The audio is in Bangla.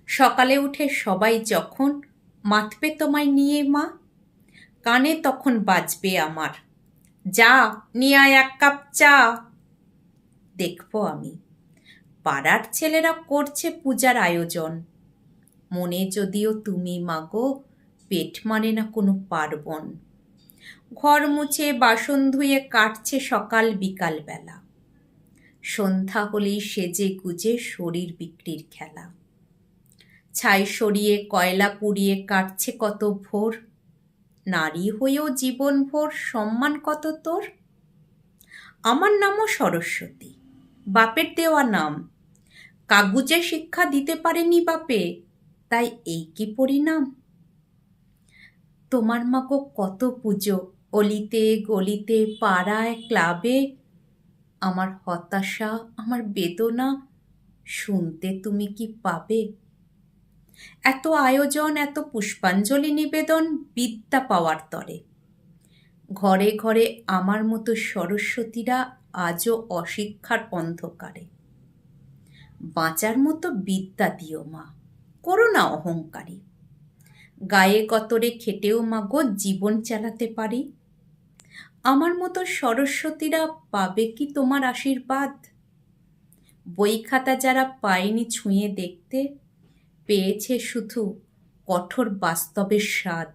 সকালে উঠে সবাই যখন মাতবে তোমায় নিয়ে মা, কানে তখন বাজবে আমার, যা নিয়ে আয় এক কাপ চা। দেখবো আমি পাড়ার ছেলেরা করছে পূজার আয়োজন, মনে যদিও তুমি মাগো পেট মানে না কোনো পার্বণ। ঘর মুছে বাসন ধুয়ে কাটছে সকাল বিকাল বেলা, সন্ধ্যা হলেই সেজে গুজে শরীর বিক্রির খেলা। ছাই সরিয়ে কয়লা পুড়িয়ে কাটছে কত ভোর, নারী হয়েও জীবন ভোর সম্মান কত তোর। আমার নামও সরস্বতী, বাপের দেওয়া নাম, কাগুজে শিক্ষা দিতে পারেনি বাপে, তাই এই কি পরিণাম। তোমার মাগো কত পুজো, অলিতে গলিতে পাড়ায় ক্লাবে, আমার হতাশা আমার বেদনা শুনতে তুমি কি পাবে। এত আয়োজন এত পুষ্পাঞ্জলি নিবেদন বিদ্যা পাওয়ার তরে, ঘরে ঘরে আমার মতো সরস্বতীরা আজও অশিক্ষার অন্ধকারে। বাঁচার মতো বিদ্যা দিও মা, করো না অহংকারী, গায়ে গতরে খেটেও মাগো জীবন চালাতে পারি। আমার মতো সরস্বতীরা পাবে কি তোমার আশীর্বাদ। বই খাতা যারা পায়নি ছুঁয়ে দেখতে, পেয়েছে শুধু কঠোর বাস্তবের স্বাদ।